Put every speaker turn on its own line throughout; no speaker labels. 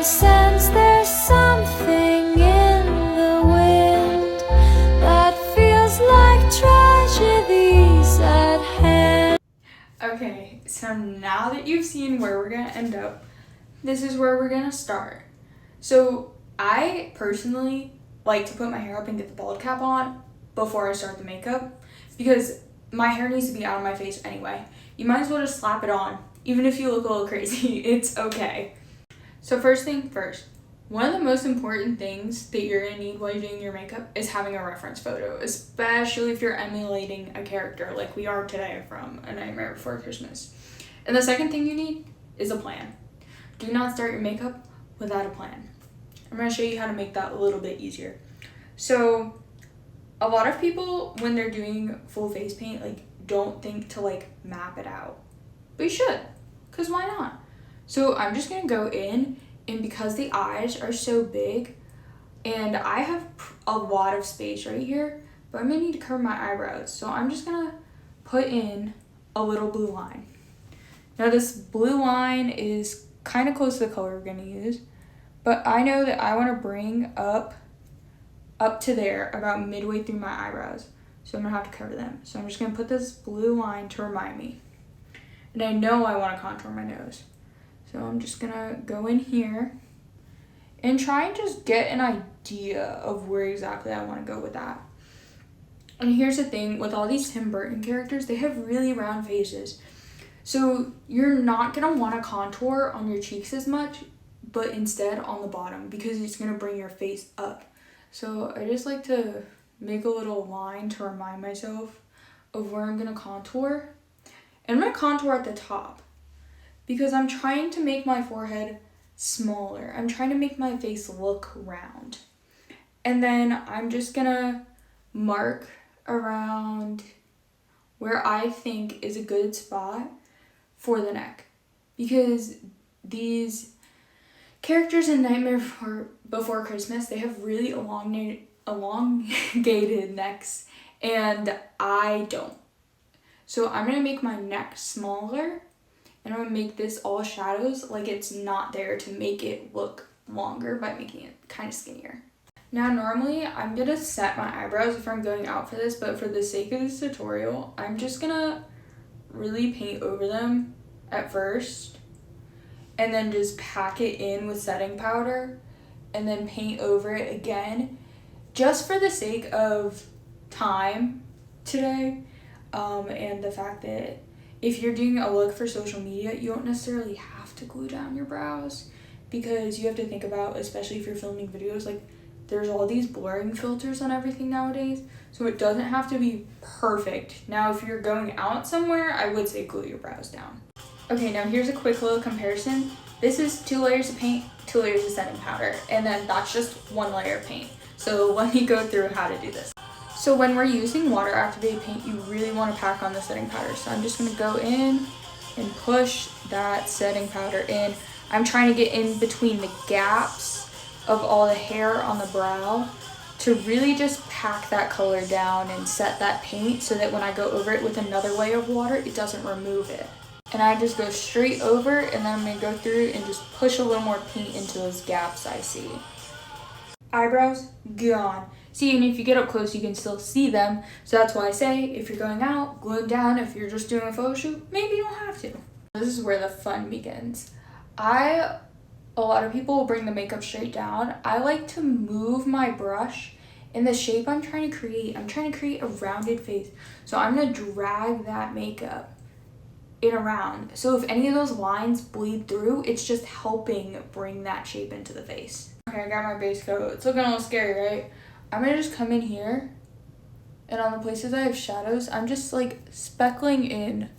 sense there's something in the wind that feels like tragedies at hand.
Okay, so now that you've seen where we're gonna end up, this is where we're gonna start. So I personally like to put my hair up and get the bald cap on before I start the makeup because my hair needs to be out of my face anyway. You might as well just slap it on. Even if you look a little crazy, it's okay. So first thing first, one of the most important things that you're gonna need while you're doing your makeup is having a reference photo, especially if you're emulating a character like we are today from A Nightmare Before Christmas. And the second thing you need is a plan. Do not start your makeup without a plan. I'm gonna show you how to make that a little bit easier. So a lot of people, when they're doing full face paint, don't think to map it out. But you should, because why not? So I'm just gonna go in, and because the eyes are so big, and I have a lot of space right here, but I'm gonna need to cover my eyebrows. So I'm just gonna put in a little blue line. Now this blue line is kind of close to the color we're gonna use, but I know that I wanna bring up to there about midway through my eyebrows. So I'm gonna have to cover them. So I'm just gonna put this blue line to remind me. And I know I wanna contour my nose. So I'm just gonna go in here and try and just get an idea of where exactly I wanna go with that. And here's the thing, with all these Tim Burton characters, they have really round faces. So you're not gonna wanna contour on your cheeks as much, but instead on the bottom because it's gonna bring your face up. So I just like to make a little line to remind myself of where I'm gonna contour. And I'm gonna contour at the top because I'm trying to make my forehead smaller. I'm trying to make my face look round. And then I'm just gonna mark around where I think is a good spot for the neck. Because these characters in Nightmare Before Christmas, they have really elongated necks, and I don't. So I'm gonna make my neck smaller, and I'm gonna make this all shadows like it's not there to make it look longer by making it kind of skinnier. Now normally I'm gonna set my eyebrows if I'm going out for this, but for the sake of this tutorial, I'm just gonna really paint over them at first, and then just pack it in with setting powder, and then paint over it again, just for the sake of time today, and the fact that if you're doing a look for social media, you don't necessarily have to glue down your brows, because you have to think about, especially if you're filming videos, there's all these blurring filters on everything nowadays, so it doesn't have to be perfect. Now, if you're going out somewhere, I would say glue your brows down. Okay, now here's a quick little comparison. This is 2 layers of paint, 2 layers of setting powder, and then that's just 1 layer of paint. So let me go through how to do this. So when we're using water activated paint, you really want to pack on the setting powder. So I'm just going to go in and push that setting powder in. I'm trying to get in between the gaps of all the hair on the brow to really just pack that color down and set that paint so that when I go over it with another layer of water, it doesn't remove it. And I just go straight over, and then I'm going to go through and just push a little more paint into those gaps I see. Eyebrows, gone. See, and if you get up close, you can still see them. So that's why I say, if you're going out, glue them down. If you're just doing a photo shoot, maybe you don't have to. This is where the fun begins. A lot of people will bring the makeup straight down. I like to move my brush in the shape I'm trying to create. I'm trying to create a rounded face. So I'm going to drag that makeup in around. So if any of those lines bleed through, it's just helping bring that shape into the face. Okay, I got my base coat. It's looking a little scary, right? I'm gonna just come in here, and on the places I have shadows, I'm just speckling in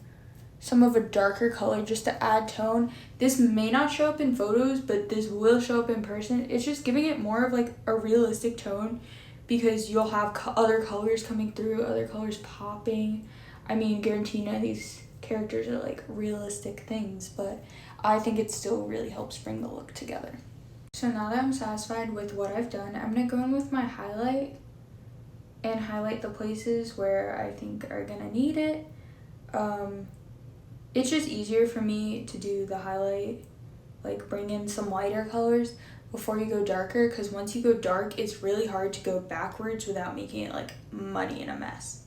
some of a darker color just to add tone. This may not show up in photos, but this will show up in person. It's just giving it more of a realistic tone, because you'll have other colors coming through, other colors popping. I mean, guarantee none of these characters are realistic things, but I think it still really helps bring the look together. So now that I'm satisfied with what I've done, I'm gonna go in with my highlight and highlight the places where I think are gonna need it. It's just easier for me to do the highlight like bring in some lighter colors before you go darker, because once you go dark, it's really hard to go backwards without making it like muddy and a mess.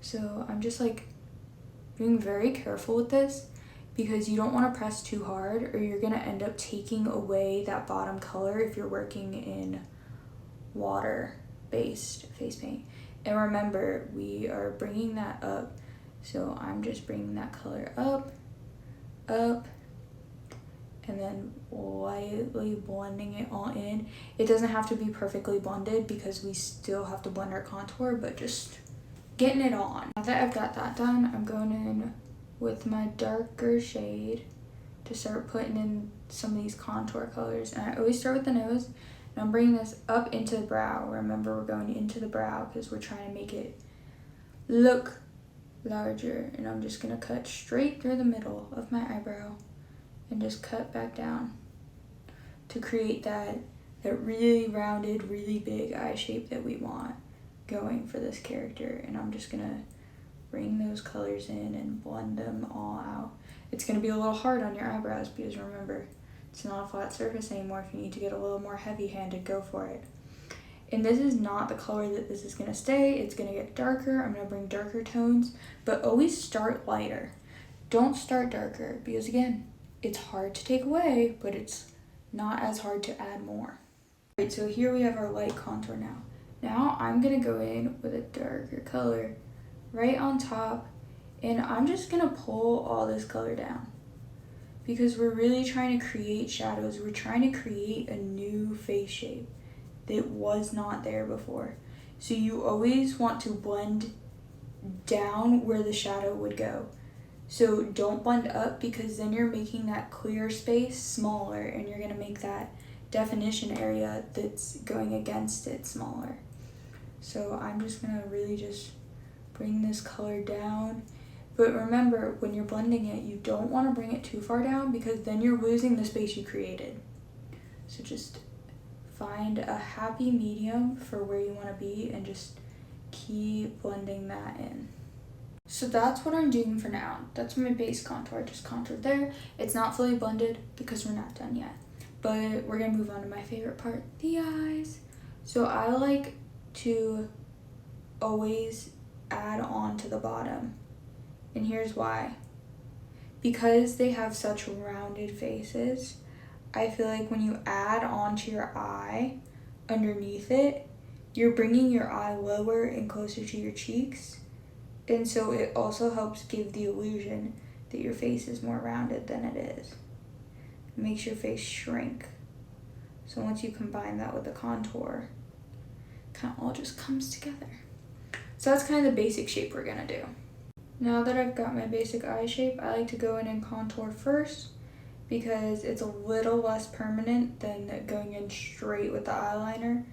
So I'm just like being very careful with this, because you don't want to press too hard or you're going to end up taking away that bottom color if you're working in water-based face paint. And remember, we are bringing that up, so I'm just bringing that color up, and then lightly blending it all in. It doesn't have to be perfectly blended because we still have to blend our contour, but just getting it on. Now that I've got that done, I'm going in with my darker shade to start putting in some of these contour colors. And I always start with the nose, and I'm bringing this up into the brow. Remember, we're going into the brow because we're trying to make it look larger. And I'm just gonna cut straight through the middle of my eyebrow and just cut back down to create that really rounded, really big eye shape that we want going for this character. And I'm just gonna bring those colors in and blend them all out. It's gonna be a little hard on your eyebrows because remember, it's not a flat surface anymore. If you need to get a little more heavy-handed, go for it. And this is not the color that this is gonna stay. It's gonna get darker. I'm gonna bring darker tones, but always start lighter. Don't start darker because again, it's hard to take away, but it's not as hard to add more. Right, so here we have our light contour now. Now I'm gonna go in with a darker color right on top, and I'm just gonna pull all this color down because we're really trying to create shadows. We're trying to create a new face shape that was not there before. So you always want to blend down where the shadow would go. So don't blend up because then you're making that clear space smaller and you're gonna make that definition area that's going against it smaller. So I'm just gonna really just bring this color down. But remember, when you're blending it, you don't want to bring it too far down because then you're losing the space you created. So just find a happy medium for where you want to be and just keep blending that in. So that's what I'm doing for now. That's my base contour. I just contoured there. It's not fully blended because we're not done yet. But we're gonna move on to my favorite part, the eyes. So I like to always add on to the bottom. And here's why. Because they have such rounded faces, I feel like when you add on to your eye underneath it, you're bringing your eye lower and closer to your cheeks. And so it also helps give the illusion that your face is more rounded than it is. It makes your face shrink. So once you combine that with the contour, it kind of all just comes together. So that's kind of the basic shape we're gonna do. Now that I've got my basic eye shape, I like to go in and contour first because it's a little less permanent than going in straight with the eyeliner.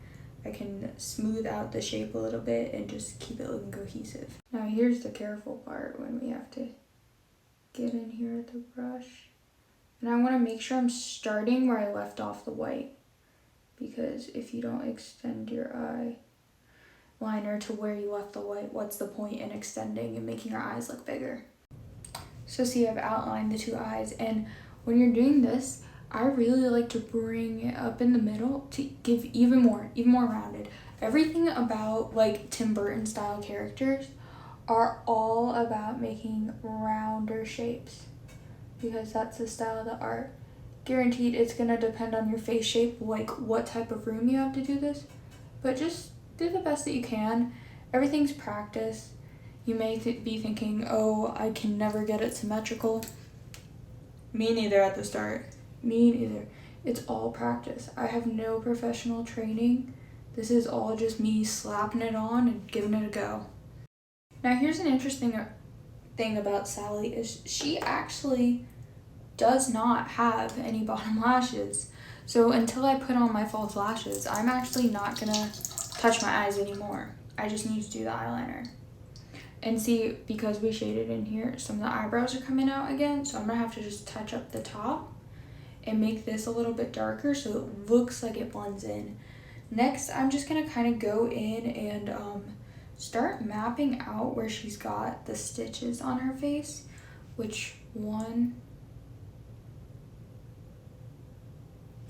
I can smooth out the shape a little bit and just keep it looking cohesive. Now here's the careful part when we have to get in here with the brush. And I want to make sure I'm starting where I left off the white, because if you don't extend your eye liner to where you left the white, what's the point in extending and making your eyes look bigger? So see, I've outlined the two eyes, and when you're doing this, I really like to bring it up in the middle to give even more rounded. Everything about like Tim Burton style characters are all about making rounder shapes because that's the style of the art. Guaranteed it's gonna depend on your face shape, like what type of room you have to do this, but just do the best that you can. Everything's practice. You may be thinking, oh, I can never get it symmetrical. Me neither at the start. Me neither. It's all practice. I have no professional training. This is all just me slapping it on and giving it a go. Now here's an interesting thing about Sally is she actually does not have any bottom lashes. So until I put on my false lashes, I'm actually not gonna touch my eyes anymore. I just need to do the eyeliner. And see, because we shaded in here, some of the eyebrows are coming out again, so I'm gonna have to just touch up the top and make this a little bit darker so it looks like it blends in. Next, I'm just gonna kind of go in and start mapping out where she's got the stitches on her face, which 1,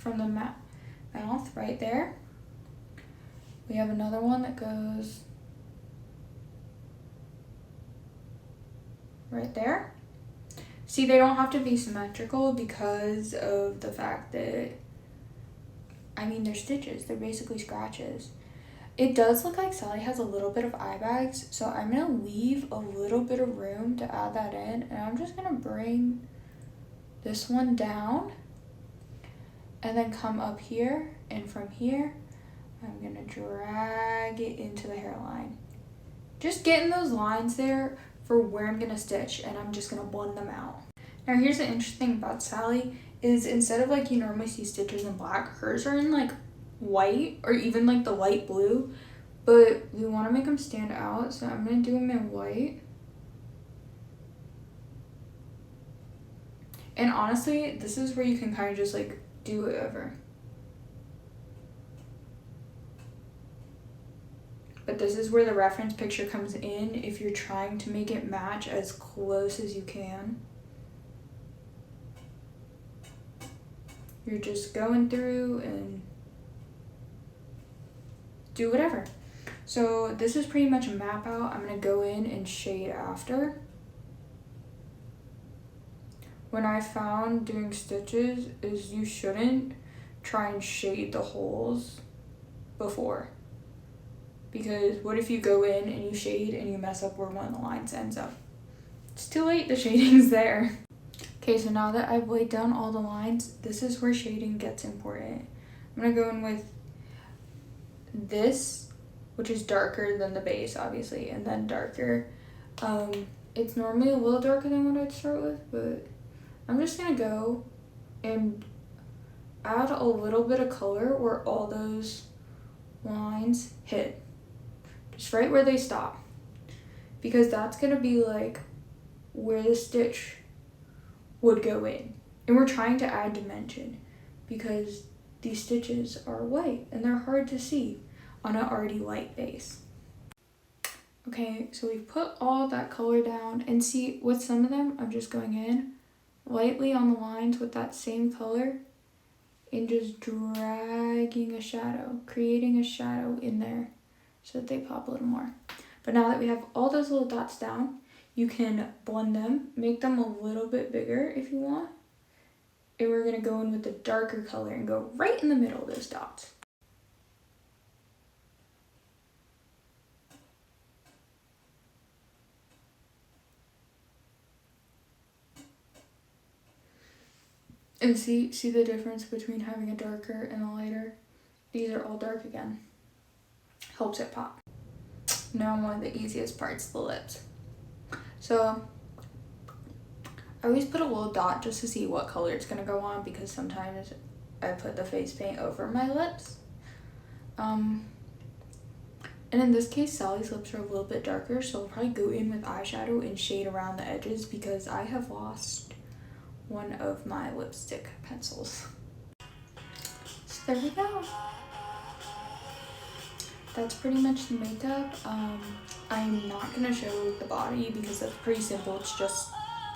from the mouth right there. We have another one that goes right there. See, they don't have to be symmetrical because of the fact that, I mean, they're stitches. They're basically scratches. It does look like Sally has a little bit of eye bags, so I'm going to leave a little bit of room to add that in, and I'm just going to bring this one down and then come up here, and from here, I'm going to drag it into the hairline. Just getting those lines there for where I'm going to stitch, and I'm just going to blend them out. Now here's the interesting thing about Sally is instead of like you normally see stitches in black, hers are in like white or even like the light blue, but we want to make them stand out, so I'm going to do them in white. And honestly, this is where you can kind of just like do whatever. But this is where the reference picture comes in if you're trying to make it match as close as you can. You're just going through and do whatever. So this is pretty much a map out. I'm going to go in and shade after. When I found doing stitches is you shouldn't try and shade the holes before. Because what if you go in and you shade and you mess up where one of the lines ends up? It's too late, the shading's there. Okay, so now that I've laid down all the lines, this is where shading gets important. I'm gonna go in with this, which is darker than the base, obviously, and then darker. It's normally a little darker than what I'd start with, but I'm just gonna go and add a little bit of color where all those lines hit. Just right where they stop. Because that's gonna be like where the stitch would go in. And we're trying to add dimension because these stitches are white and they're hard to see on an already light base. Okay, so we've put all that color down, and see with some of them, I'm just going in lightly on the lines with that same color and just dragging a shadow, creating a shadow in there so that they pop a little more. But now that we have all those little dots down, you can blend them, make them a little bit bigger if you want. And we're gonna go in with the darker color and go right in the middle of those dots. And see the difference between having a darker and a lighter? These are all dark again. Helps it pop. Now one of the easiest parts, the lips. So I always put a little dot just to see what color it's gonna go on, because sometimes I put the face paint over my lips. And in this case, Sally's lips are a little bit darker, so I'll probably go in with eyeshadow and shade around the edges because I have lost one of my lipstick pencils. So there we go. That's pretty much the makeup. I'm not gonna show the body because that's pretty simple. It's just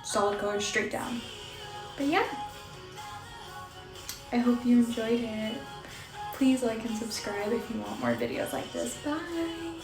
solid color straight down. But yeah, I hope you enjoyed it. Please like and subscribe if you want more videos like this. Bye!